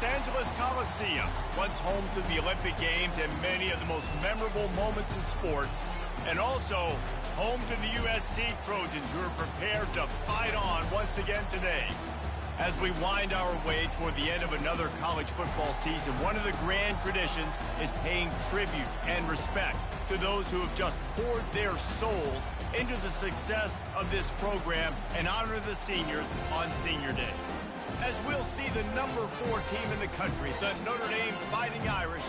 Los Angeles Coliseum, once home to the Olympic Games and many of the most memorable moments in sports, and also home to the USC Trojans, who are prepared to fight on once again today. As we wind our way toward the end of another college football season, one of the grand traditions is paying tribute and respect to those who have just poured their souls into the success of this program and honor the seniors on Senior Day. As we'll see the number 4 team in the country, the Notre Dame Fighting Irish,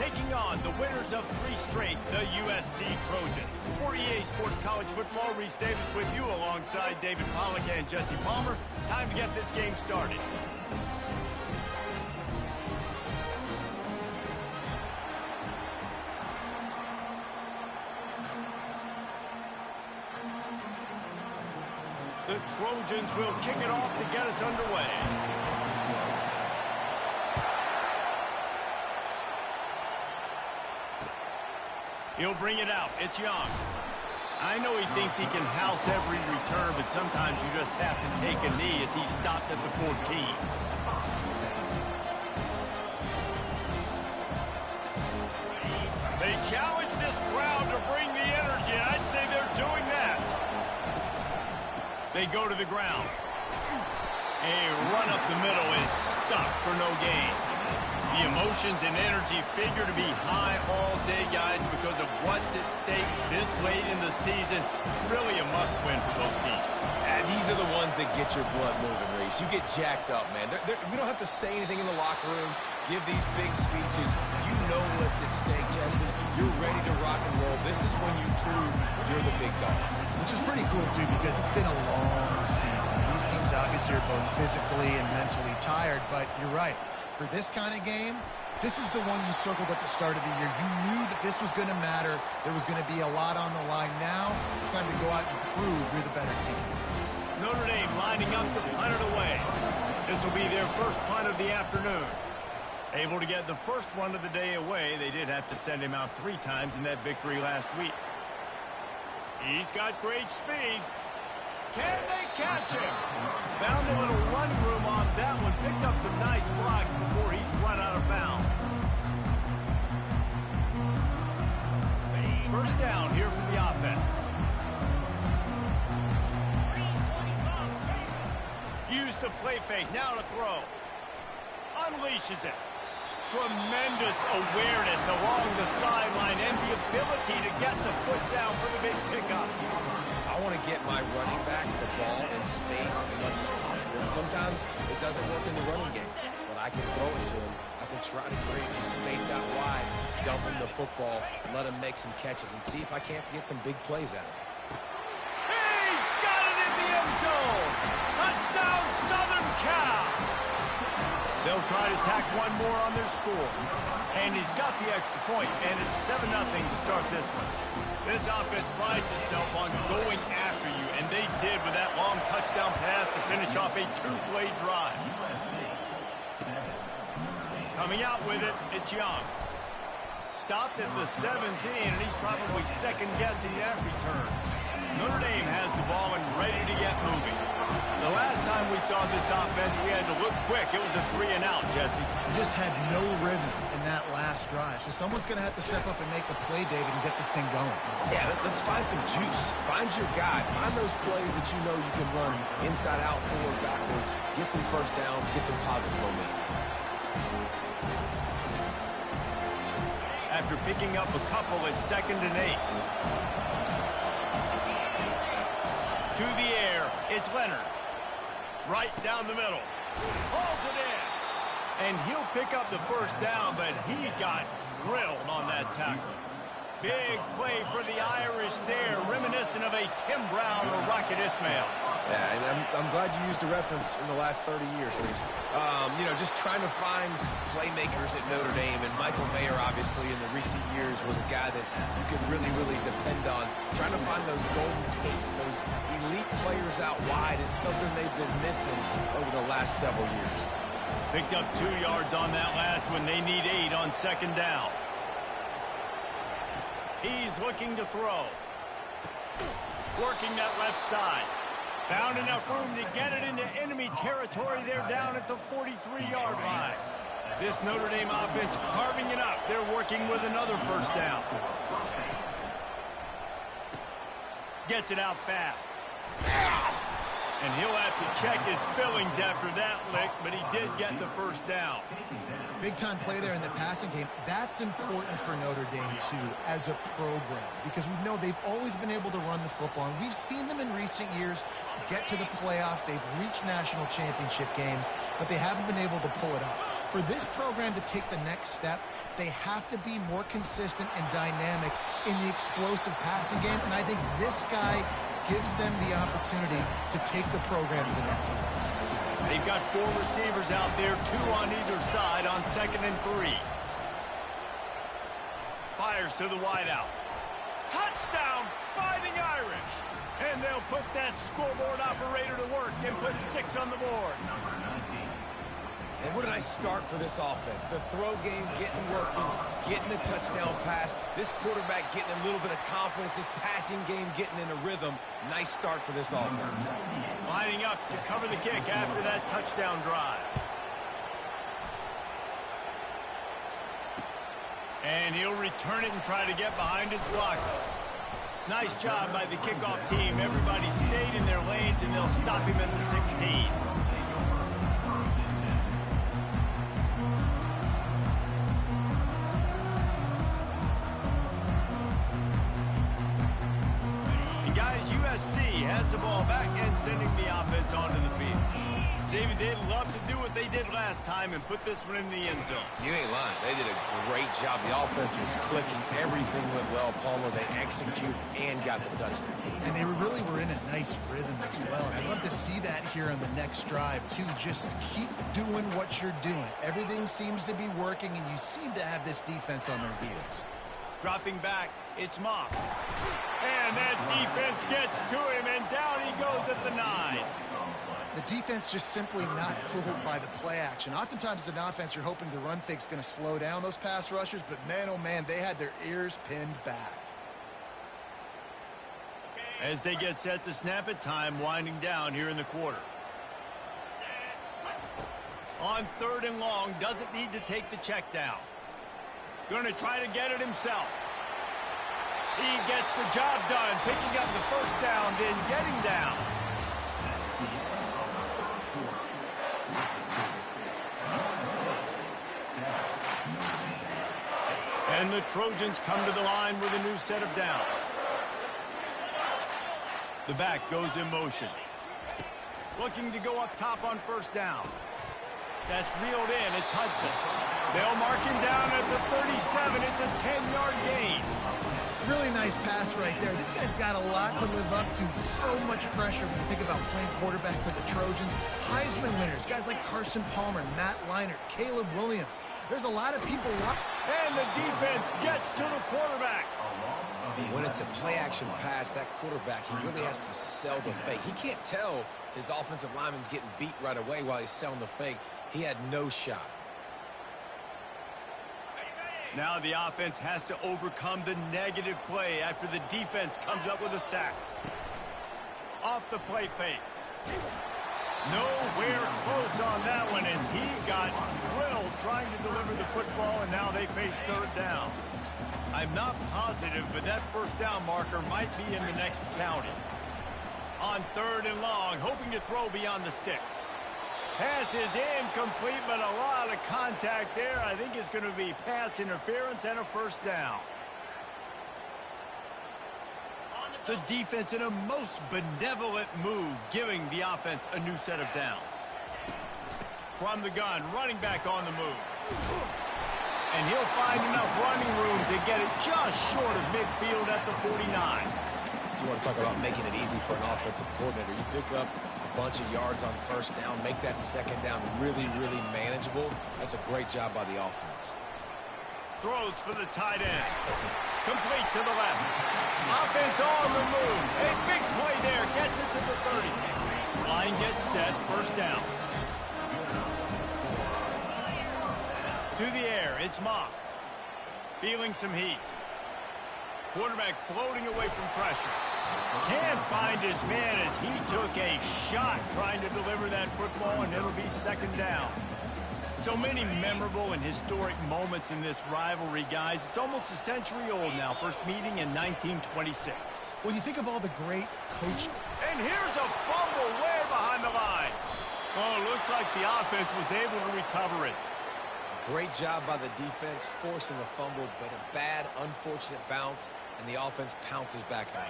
taking on the winners of 3 straight, the USC Trojans. For EA Sports College Football, Reese Davis with you alongside David Pollack and Jesse Palmer. Time to get this game started. The Trojans will kick it off to get us underway. He'll bring it out. It's Young. I know he thinks he can house every return, but sometimes you just have to take a knee as he stopped at the 14. They challenge this crowd to bring the energy, and I'd say they're doing that. They go to the ground. A run up the middle is stuck for no gain. The emotions and energy figure to be high all day, guys, because of what's at stake this late in the season. Really a must-win for both teams. These are the ones that get your blood moving, Reese. You get jacked up, man. We don't have to say anything in the locker room, give these big speeches. You know what's at stake, Jesse. You're ready to rock and roll. This is when you prove you're the big dog. Which is pretty cool, too, because it's been a long season. These teams obviously are both physically and mentally tired, but you're right. For this kind of game, this is the one you circled at the start of the year. You knew that this was going to matter. There was going to be a lot on the line. Now, it's time to go out and prove you're the better team. Notre Dame lining up to punt it away. This will be their first punt of the afternoon. Able to get the first one of the day away. They did have to send him out 3 times in that victory last week. He's got great speed. Can they catch him? Found a little running room on that one. Picked up some nice blocks before he's run out of bounds. First down here for the offense. Use the play fake. Now to throw. Unleashes it. Tremendous awareness along the sideline and the ability to get the foot down for the big pickup. I want to get my running backs the ball in space as much as possible. And sometimes it doesn't work in the running game, but I can throw it to him. I can try to create some space out wide, dump him the football, let him make some catches, and see if I can't get some big plays out of him. He's got it in the end zone. Touchdown, Southern Cal. They'll try to tack one more on their score. And he's got the extra point, and it's 7-0 to start this one. This offense prides itself on going after you, and they did with that long touchdown pass to finish off a 2-play drive. Coming out with it, it's Young. Stopped at the 17, and he's probably second-guessing that return. Notre Dame has the ball and ready to get moving. The last time we saw this offense, we had to look quick. It was a 3-and-out, Jesse. Just had no rhythm in that last drive. So someone's going to have to step up and make a play, David, and get this thing going. Yeah, let's find some juice. Find your guy. Find those plays that you know you can run inside out, forward, backwards. Get some first downs. Get some positive momentum. After picking up a couple at 2nd and 8. To the air, it's Leonard. Right down the middle. Hauls it in. And he'll pick up the first down, but he got drilled on that tackle. Big play for the Irish there, reminiscent of a Tim Brown or Rocket Ismail. Yeah, and I'm glad you used a reference in the last 30 years, Reese. You know, just trying to find playmakers at Notre Dame, and Michael Mayer, obviously, in the recent years, was a guy that you could really, really depend on. Trying to find those golden takes, those elite players out wide is something they've been missing over the last several years. Picked up 2 yards on that last one. They need 8 on 2nd down. He's looking to throw. Working that left side. Found enough room to get it into enemy territory. They're down at the 43-yard line. This Notre Dame offense carving it up. They're working with another first down. Gets it out fast. And he'll have to check his fillings after that lick, but he did get the first down. Big-time play there in the passing game. That's important for Notre Dame, too, as a program, because we know they've always been able to run the football. And we've seen them in recent years get to the playoff. They've reached national championship games, but they haven't been able to pull it off. For this program to take the next step, they have to be more consistent and dynamic in the explosive passing game, and I think this guy gives them the opportunity to take the program to the next level. They've got 4 receivers out there, 2 on either side on 2nd and 3. Fires to the wideout. Touchdown, Fighting Irish! And they'll put that scoreboard operator to work and put 6 on the board. And what a nice start for this offense. The throw game getting working, getting the touchdown pass. This quarterback getting a little bit of confidence. This passing game getting in a rhythm. Nice start for this offense. Lining up to cover the kick after that touchdown drive. And he'll return it and try to get behind his blockers. Nice job by the kickoff team. Everybody stayed in their lanes, and they'll stop him at the 16. USC has the ball back and sending the offense onto the field. David, they'd love to do what they did last time and put this one in the end zone. You ain't lying. They did a great job. The offense was clicking. Everything went well. Palmer, they executed and got the touchdown. And they really were in a nice rhythm as well. And I'd love to see that here on the next drive, too. Just keep doing what you're doing. Everything seems to be working, and you seem to have this defense on their heels. Dropping back, it's Moss. And that defense gets to him, and down he goes at the 9. The defense just simply not fooled by the play action. Oftentimes as an offense, you're hoping the run fake's going to slow down those pass rushers, but man, oh man, they had their ears pinned back. As they get set to snap it, time winding down here in the quarter. On 3rd and long, doesn't need to take the check down. Going to try to get it himself. He gets the job done, picking up the first down, then getting down. And the Trojans come to the line with a new set of downs. The back goes in motion. Looking to go up top on 1st down. That's reeled in. It's Hudson. They'll mark him down at the 37. It's a 10-yard gain. Really nice pass right there. This guy's got a lot to live up to. So much pressure when you think about playing quarterback for the Trojans. Heisman winners, guys like Carson Palmer, Matt Leinart, Caleb Williams. There's a lot of people. And the defense gets to the quarterback. When it's a play-action pass, that quarterback, he really has to sell the fake. He can't tell his offensive lineman's getting beat right away while he's selling the fake. He had no shot. Now the offense has to overcome the negative play after the defense comes up with a sack. Off the play fake. Nowhere close on that one as he got drilled trying to deliver the football, and now they face 3rd down. I'm not positive, but that 1st down marker might be in the next county. On 3rd and long, hoping to throw beyond the sticks. Pass is incomplete, but a lot of contact there. I think it's going to be pass interference and a 1st down. The defense in a most benevolent move, giving the offense a new set of downs. From the gun, running back on the move. And he'll find enough running room to get it just short of midfield at the 49. You want to talk about making it easy for an offensive coordinator. You pick up a bunch of yards on 1st down, make that 2nd down really, really manageable. That's a great job by the offense. Throws for the tight end. Complete to the left. Offense on the move. A big play there. Gets it to the 30. Line gets set. 1st down. To the air. It's Moss. Feeling some heat. Quarterback floating away from pressure. Can't find his man as he took a shot trying to deliver that football, and it'll be 2nd down. So many memorable and historic moments in this rivalry, guys. It's almost a century old now. First meeting in 1926. When you think of all the great coach... And here's a fumble way behind the line. Oh, it looks like the offense was able to recover it. Great job by the defense forcing the fumble, but a bad, unfortunate bounce, and the offense pounces back out.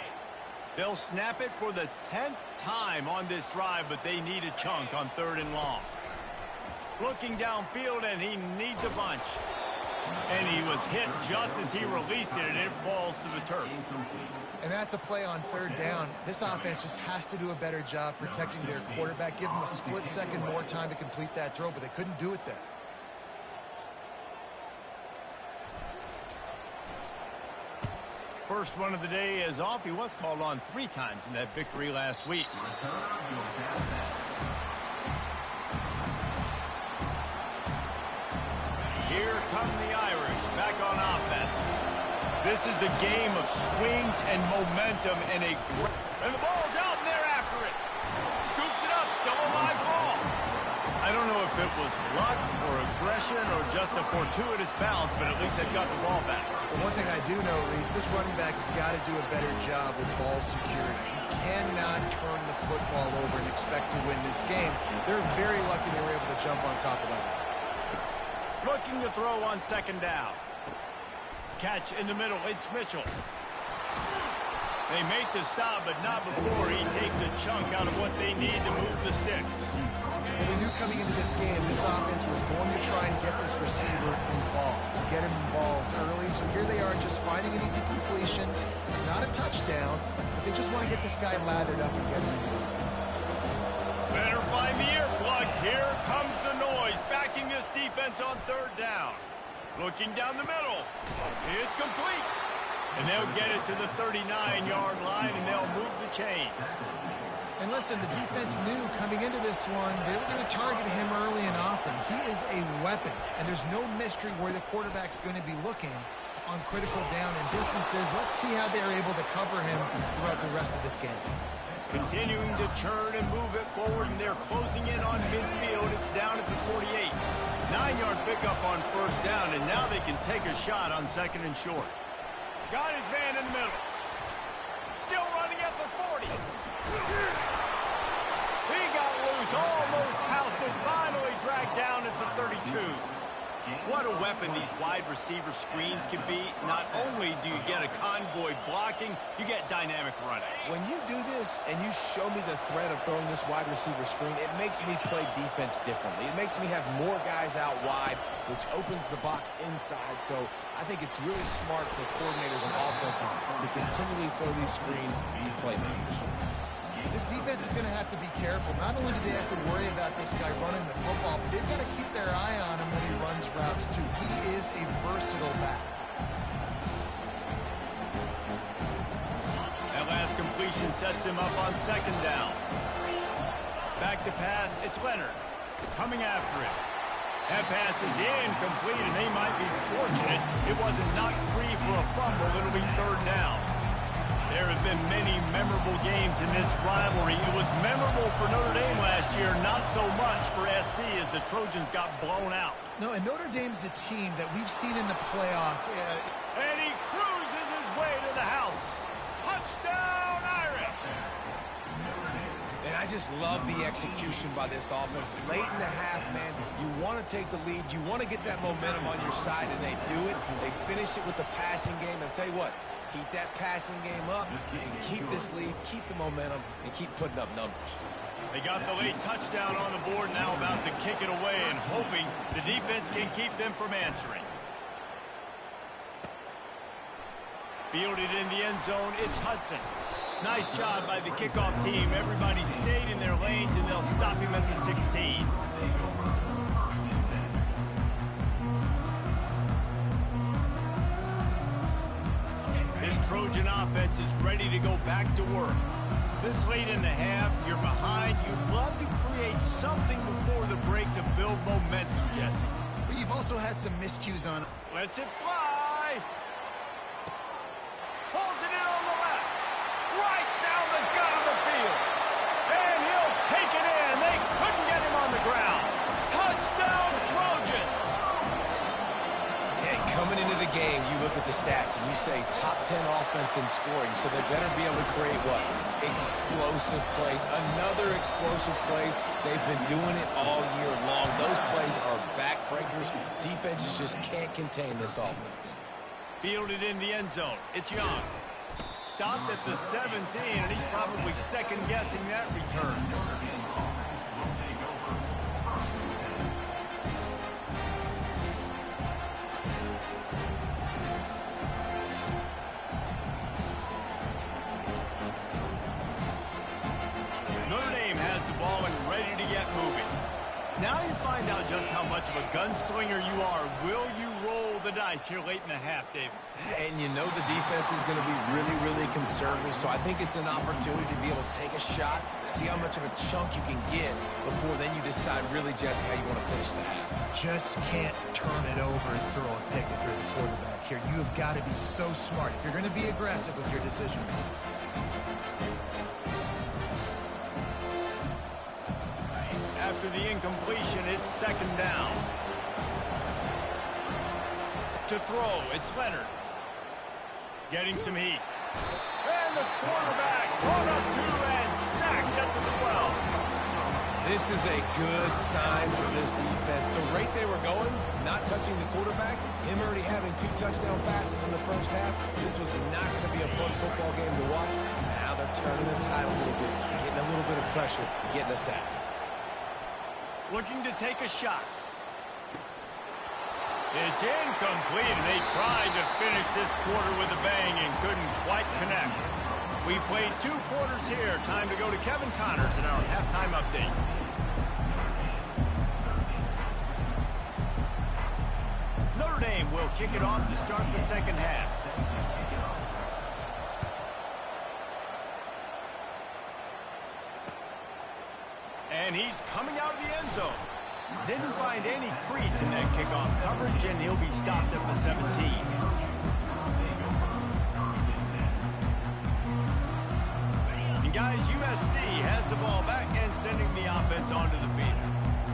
They'll snap it for the 10th time on this drive, but they need a chunk on 3rd and long. Looking downfield, and he needs a bunch. And he was hit just as he released it, and it falls to the turf. And that's a play on 3rd down. This offense just has to do a better job protecting their quarterback. Give them a split second more time to complete that throw, but they couldn't do it there. First one of the day is off. He was called on 3 times in that victory last week. Here come the Irish back on offense. This is a game of swings and momentum and the ball's out and they're after it. Scoops it up, still a live ball. I don't know if it was luck or aggression or just a fortuitous bounce, but at least they've got the ball back. But one thing I do know, Reese, this running back has got to do a better job with ball security. He cannot turn the football over and expect to win this game. They're very lucky they were able to jump on top of that. Looking to throw on 2nd down. Catch in the middle, it's Mitchell. They make the stop, but not before he takes a chunk out of what they need to move the sticks. Well, we knew coming into this game, this offense was going to try and get this receiver involved, get him involved early. So here they are just finding an easy completion. It's not a touchdown, but they just want to get this guy lathered up and get him involved. Better find the earplugs. Here comes the noise, backing this defense on 3rd down. Looking down the middle. It's complete. And they'll get it to the 39-yard line, and they'll move the chains. And listen, the defense knew coming into this one, they were going to target him early and often. He is a weapon, and there's no mystery where the quarterback's going to be looking on critical down and distances. Let's see how they're able to cover him throughout the rest of this game. Continuing to churn and move it forward, and they're closing in on midfield. It's down at the 48. 9-yard pickup on 1st down, and now they can take a shot on 2nd and short. Got his man in the middle. Still running at the 40. He got loose, almost housed it, finally dragged down at the 32. What a weapon these wide receiver screens can be. Not only do you get a convoy blocking, you get dynamic running. When you do this and you show me the threat of throwing this wide receiver screen, it makes me play defense differently. It makes me have more guys out wide, which opens the box inside. So I think it's really smart for coordinators and offenses to continually throw these screens to playmakers. This defense is going to have to be careful. Not only do they have to worry about this guy running the football, but they've got to keep their eye on him when he runs routes, too. He is a versatile back. That last completion sets him up on 2nd down. Back to pass, it's Leonard coming after it. That pass is incomplete, and they might be fortunate it wasn't knocked free for a fumble. It'll be 3rd down. There have been many memorable games in this rivalry. It was memorable for Notre Dame last year, not so much for SC as the Trojans got blown out. No, and Notre Dame's a team that we've seen in the playoff. And he cruises his way to the house. Touchdown, Irish! And I just love the execution by this offense. Late in the half, man, you want to take the lead. You want to get that momentum on your side, and they do it. They finish it with the passing game. And I'll tell you what, keep that passing game up and keep this lead, keep the momentum, and keep putting up numbers. They got the late touchdown on the board, now about to kick it away and hoping the defense can keep them from answering. Fielded in the end zone, it's Hudson. Nice job by the kickoff team. Everybody stayed in their lanes, and they'll stop him at the 16. This Trojan offense is ready to go back to work. This late in the half, you're behind. You'd love to create something before the break to build momentum, Jesse. But you've also had some miscues on. Lets it fly. Pulls it in on the left. Right down the gut of the field. And he'll take it in. They couldn't get him on the ground. Touchdown, Trojans. say, top 10 offense in scoring, so they better be able to create what? Explosive plays. Another explosive plays. They've been doing it all year long. Those plays are backbreakers. Defenses just can't contain this offense. Fielded in the end zone. It's Young. Stopped at the 17, and he's probably second-guessing that return. Notre Dame has the ball and ready to get moving. Now you find out just how much of a gunslinger you are. Will you roll the dice here late in the half, David? And you know the defense is going to be really, really conservative, so I think it's an opportunity to be able to take a shot, see how much of a chunk you can get before then you decide really, Jesse, how you want to finish the half. Just can't turn it over and throw a pick if you're the quarterback here. You have got to be so smart. If you're going to be aggressive with your decision. After the incompletion, it's second down. To throw, it's Leonard. Getting some heat. And the quarterback brought up to and sacked at the 12. This is a good sign for this defense. The rate they were going, not touching the quarterback, him already having 2 touchdown passes in the first half, this was not going to be a fun football game to watch. Now they're turning the tide a little bit, getting a little bit of pressure, getting a sack. Looking to take a shot. It's incomplete, and they tried to finish this quarter with a bang and couldn't quite connect. We played 2 quarters here. Time to go to Kevin Connors in our halftime update. Notre Dame will kick it off to start the second half. And he's coming out of the end zone. Didn't find any crease in that kickoff coverage, and he'll be stopped at the 17. And guys, USC has the ball back and sending the offense onto the field.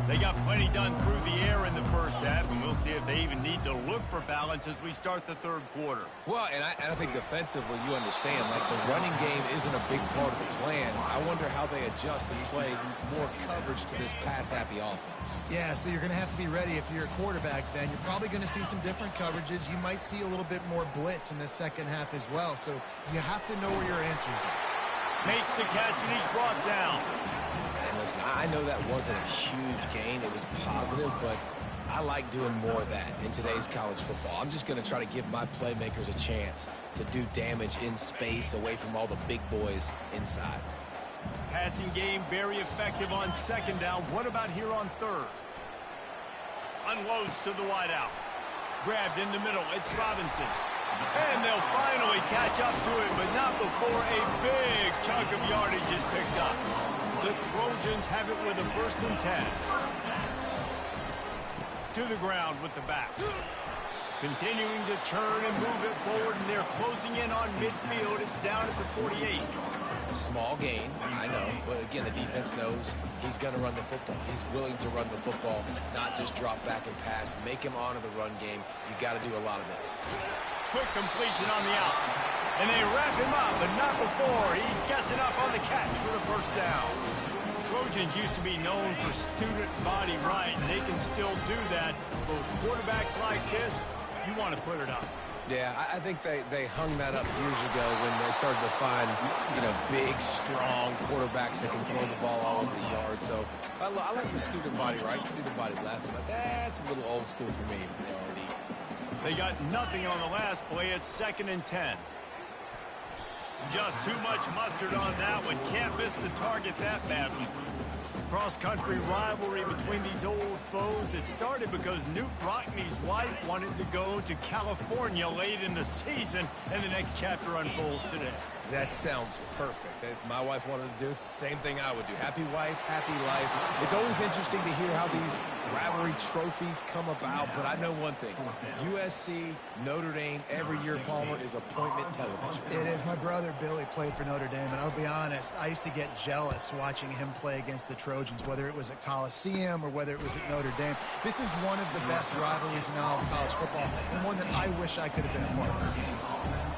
They got plenty done through the air in the first half, and we'll see if they even need to look for balance as we start the third quarter. Well, and I think defensively, you understand, like the running game isn't a big part of the plan. I wonder how they adjust and play more coverage to this pass-happy offense. Yeah, so you're going to have to be ready if you're a quarterback, then. You're probably going to see some different coverages. You might see a little bit more blitz in the second half as well, so you have to know where your answers are. Makes the catch, and he's brought down. And listen, I know that wasn't a huge gain. It was positive, but I like doing more of that in today's college football. I'm just going to try to give my playmakers a chance to do damage in space away from all the big boys inside. Passing game very effective on second down. What about here on third? Unloads to the wideout. Grabbed in the middle. It's Robinson. And they'll finally catch up to him, but not before a big chunk of yardage is picked up. The Trojans have it with a 1st and 10. To the ground with the back. Continuing to churn and move it forward, and they're closing in on midfield. It's down at the 48. Small gain, I know, but again, the defense knows he's going to run the football. He's willing to run the football, not just drop back and pass, make him honor the run game. You got to do a lot of this. Quick completion on the out. And they wrap him up, but not before he gets enough on the catch for the 1st down. Trojans used to be known for student body right, and they can still do that. But with quarterbacks like this, you want to put it up. Yeah, I think they hung that up years ago when they started to find, big, strong quarterbacks that can throw the ball all over the yard. So I like the student body right, student body left, but that's a little old school for me. They got nothing on the last play. It's 2nd and 10. Just too much mustard on that one. Can't miss the target that badly. Cross-country rivalry between these old foes. It started because Newt Rockne's wife wanted to go to California late in the season, and the next chapter unfolds today. That sounds perfect. If my wife wanted to do it, it's the same thing I would do. Happy wife, happy life. It's always interesting to hear how these rivalry trophies come about, but I know one thing. USC, Notre Dame, every year, Palmer, is appointment television. It is. My brother Billy played for Notre Dame, and I'll be honest, I used to get jealous watching him play against the Trojans, whether it was at Coliseum or whether it was at Notre Dame. This is one of the best rivalries in all of college football, and one that I wish I could have been a part of.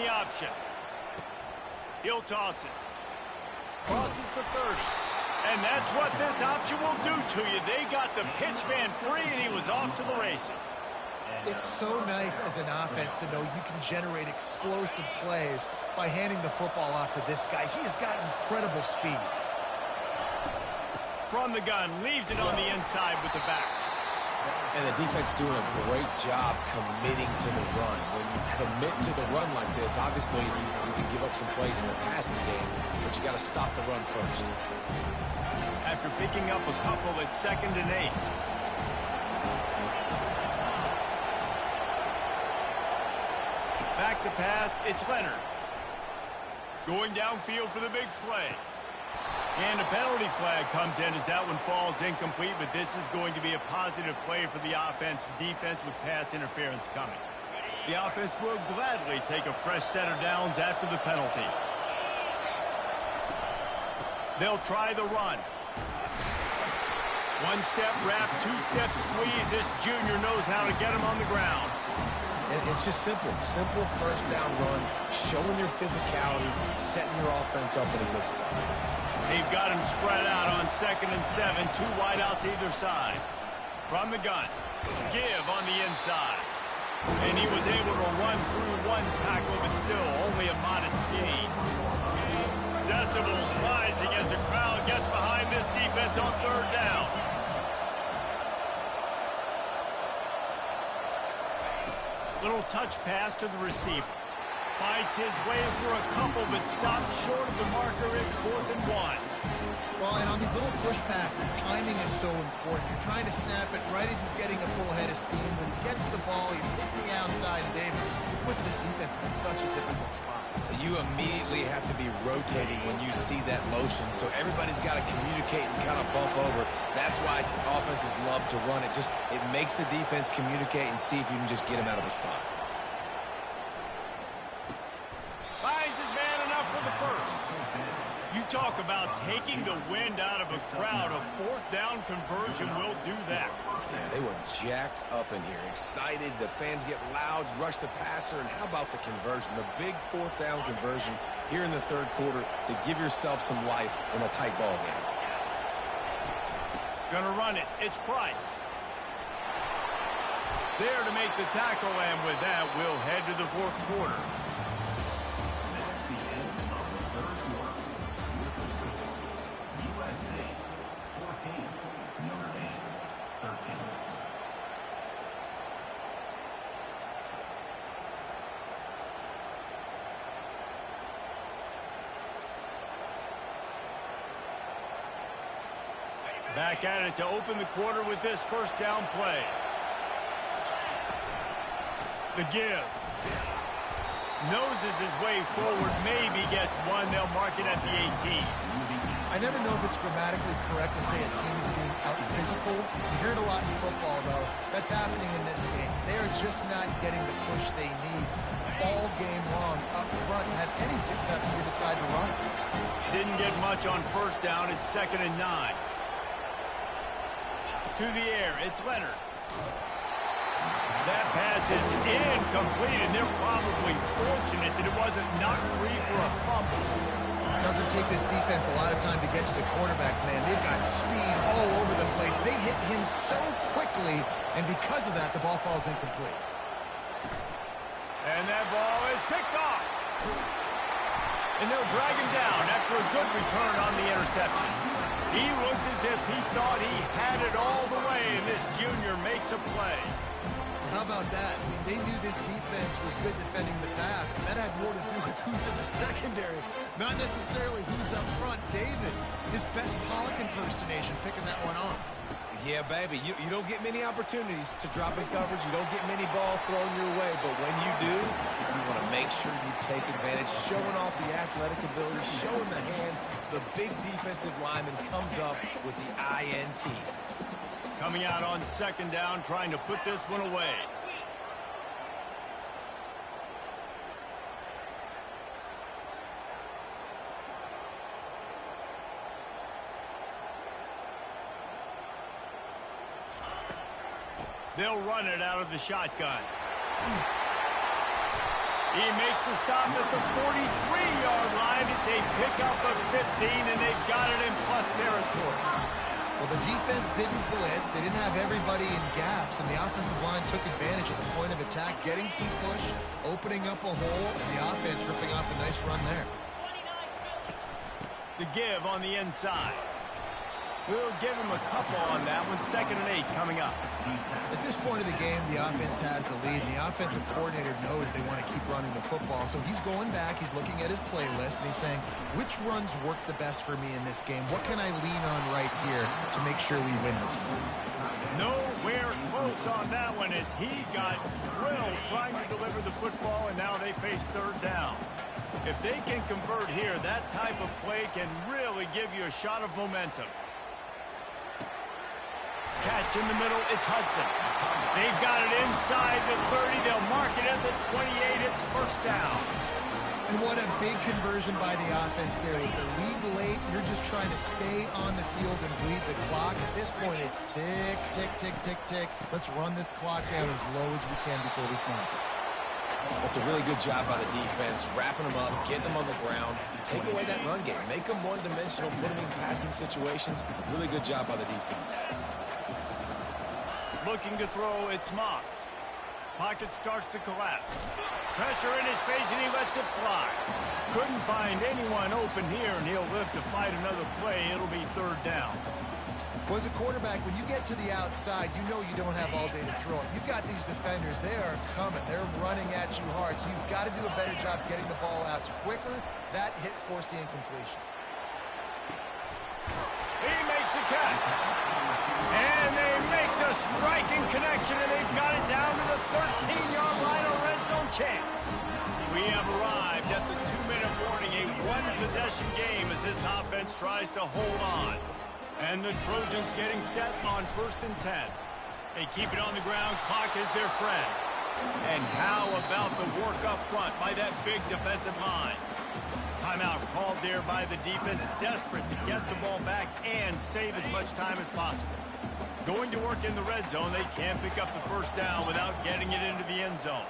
the option. He'll toss it. Crosses the 30. And that's what this option will do to you. They got the pitch man free, and he was off to the races. It's so nice as an offense to know you can generate explosive plays by handing the football off to this guy. He has got incredible speed. From the gun, leaves it on the inside with the back. And the defense doing a great job committing to the run. When you commit to the run like this, obviously you can give up some plays in the passing game, but you got to stop the run first. After picking up a couple at 2nd and 8. Back to pass, it's Leonard. Going downfield for the big play. And a penalty flag comes in as that one falls incomplete, but this is going to be a positive play for the offense. Defense with pass interference coming. The offense will gladly take a fresh set of downs after the penalty. They'll try the run. One-step wrap, two-step squeeze. This junior knows how to get him on the ground. And it's just simple. Simple first down run, showing your physicality, setting your offense up in a good spot. They've got him spread out on 2nd and 7. 2 wide out to either side. From the gun. Give on the inside. And he was able to run through one tackle, but still only a modest gain. Decibels rising as the crowd gets behind this defense on 3rd down. Little touch pass to the receiver. Fights his way for a couple, but stopped short of the marker. It's 4th and 1. Well, and on these little push passes, timing is so important. You're trying to snap it right as he's getting a full head of steam. When he gets the ball, he's hitting the outside, and David, he puts the defense in such a difficult spot. You immediately have to be rotating when you see that motion, so everybody's got to communicate and kind of bump over. That's why offenses love to run it. It makes the defense communicate and see if you can just get him out of a spot. Finds his man enough for the first. You talk about taking the wind out of a crowd. A 4th down conversion will do that. Yeah, they were jacked up in here, excited. The fans get loud, rush the passer, and how about the conversion? The big 4th down conversion here in the 3rd quarter to give yourself some life in a tight ball game. Gonna run it. It's Price. There to make the tackle, and with that, we'll head to the 4th quarter. Back at it to open the quarter with this 1st down play. The give. Noses his way forward, maybe gets one. They'll mark it at the 18. I never know if it's grammatically correct to say a team is being out-physical. You hear it a lot in football, though. That's happening in this game. They are just not getting the push they need all game long up front to have any success when you decide to run. Didn't get much on 1st down. It's 2nd and 9. To the air, it's Leonard. That pass is incomplete, and they're probably fortunate that it wasn't knocked free for a fumble. It doesn't take this defense a lot of time to get to the quarterback, man. They've got speed all over the place. They hit him so quickly, and because of that, the ball falls incomplete. And that ball is picked off. And they'll drag him down after a good return on the interception. He looked as if he thought he had it all the way, and this junior makes a play. How about that? I mean, they knew this defense was good defending the pass, but that had more to do with who's in the secondary, not necessarily who's up front. David, his best Pollock impersonation, picking that one off. Yeah, baby, you don't get many opportunities to drop in coverage. You don't get many balls thrown your way, but when you do, you want to make sure you take advantage, showing off the athletic ability, showing the hands. The big defensive lineman comes up with the INT. Coming out on 2nd down, trying to put this one away. They'll run it out of the shotgun. He makes the stop at the 43-yard line. It's a pickup of 15, and they've got it in plus territory. Well, the defense didn't blitz. They didn't have everybody in gaps, and the offensive line took advantage at the point of attack, getting some push, opening up a hole, and the offense ripping off a nice run there. The give on the inside. We'll give him a couple on that one. 2nd and 8 coming up. At this point of the game, the offense has the lead, and the offensive coordinator knows they want to keep running the football. So he's going back, he's looking at his playlist, and he's saying, which runs work the best for me in this game? What can I lean on right here to make sure we win this one? Nowhere close on that one as he got drilled trying to deliver the football, and now they face 3rd down. If they can convert here, that type of play can really give you a shot of momentum. Catch in the middle, it's Hudson. They've got it inside the 30. They'll mark it at the 28. It's 1st down. And what a big conversion by the offense there. With the lead late, you're just trying to stay on the field and bleed the clock. At this point, it's tick, tick, tick, tick, tick. Let's run this clock down as low as we can before we snap it. That's a really good job by the defense, wrapping them up, getting them on the ground, take away that run game, make them one-dimensional, put them in passing situations. Really good job by the defense. Looking to throw, it's Moss. Pocket starts to collapse. Pressure in his face, and he lets it fly. Couldn't find anyone open here, and he'll live to fight another play. It'll be 3rd down. Well, as a quarterback, when you get to the outside, you know you don't have all day to throw it. You've got these defenders. They are coming. They're running at you hard, so you've got to do a better job getting the ball out quicker. That hit forced the incompletion. He makes the catch. And they make the striking connection, and they've got it down to the 13-yard line, a red zone chance. We have arrived at the 2-minute warning, a one-possession game as this offense tries to hold on. And the Trojans getting set on 1st and 10. They keep it on the ground. Clock is their friend. And how about the work up front by that big defensive line? Timeout called there by the defense, desperate to get the ball back and save as much time as possible. Going to work in the red zone, they can't pick up the 1st down without getting it into the end zone.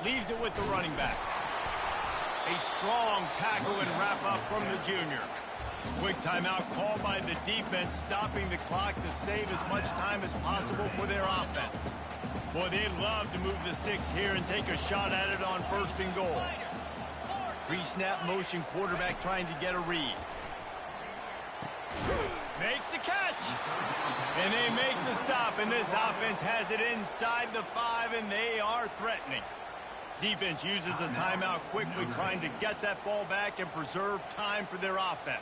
Leaves it with the running back. A strong tackle and wrap up from the junior. Quick timeout called by the defense, stopping the clock to save as much time as possible for their offense. Boy, they'd love to move the sticks here and take a shot at it on 1st and goal. Pre-snap motion, quarterback trying to get a read. Makes the catch. And they make the stop, and this offense has it inside the 5, and they are threatening. Defense uses a timeout quickly, trying to get that ball back and preserve time for their offense.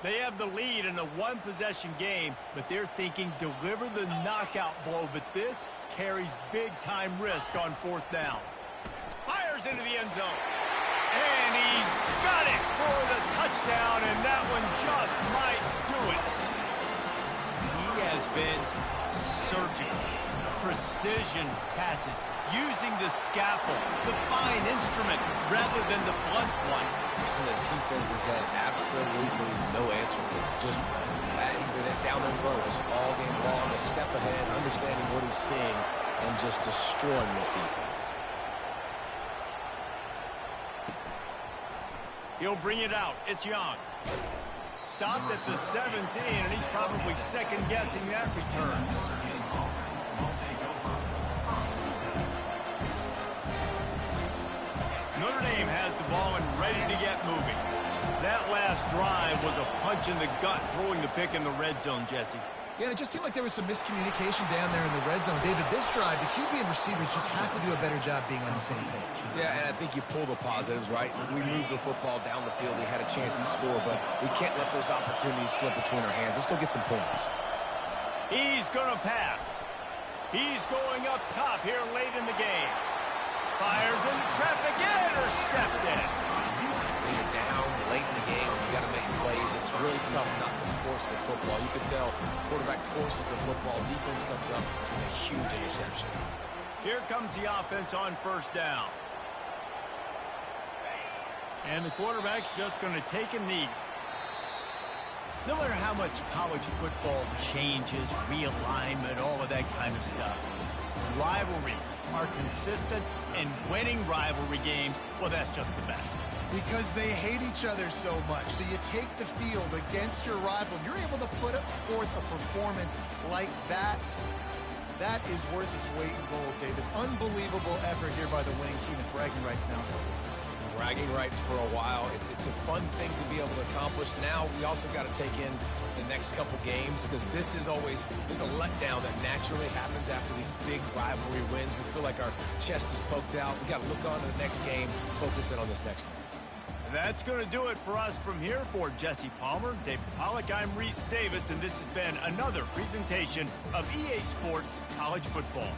They have the lead in a one-possession game, but they're thinking deliver the knockout blow, but this carries big-time risk on 4th down. Fires into the end zone. And he's got it for the touchdown, and that one just might do it. He has been surgical. Precision passes, using the scalpel, the fine instrument, rather than the blunt one. And the defense has had absolutely no answer for him. Just, he's been down their throats all game long, a step ahead, understanding what he's seeing, and just destroying this defense. He'll bring it out. It's Young. Stopped at the 17, and he's probably second-guessing that return. Notre Dame has the ball and ready to get moving. That last drive was a punch in the gut, throwing the pick in the red zone, Jesse. Yeah, and it just seemed like there was some miscommunication down there in the red zone. David, this drive, the QB and receivers just have to do a better job being on the same page. Yeah, and I think you pull the positives, right? We moved the football down the field. We had a chance to score, but we can't let those opportunities slip between our hands. Let's go get some points. He's going to pass. He's going up top here late in the game. Fires into traffic, intercepted. When you're down late in the game, you got to make plays. It's really tough not to force the football. You can tell quarterback forces the football. Defense comes up with a huge interception. Here comes the offense on 1st down. And the quarterback's just going to take a knee. No matter how much college football changes, realignment, all of that kind of stuff, rivalries are consistent, and winning rivalry games, well, that's just the best. Because they hate each other so much. So you take the field against your rival, you're able to put forth a performance like that. That is worth its weight in gold, David. Unbelievable effort here by the winning team, and bragging rights now for Bragging rights for a while. It's a fun thing to be able to accomplish. Now we also got to take in the next couple games, because there's a letdown that naturally happens after these big rivalry wins. We feel like our chest is poked out. We got to look on to the next game, focus in on this next one. That's going to do it for us from here. For Jesse Palmer, David Pollack, I'm Reese Davis, and this has been another presentation of EA Sports College Football.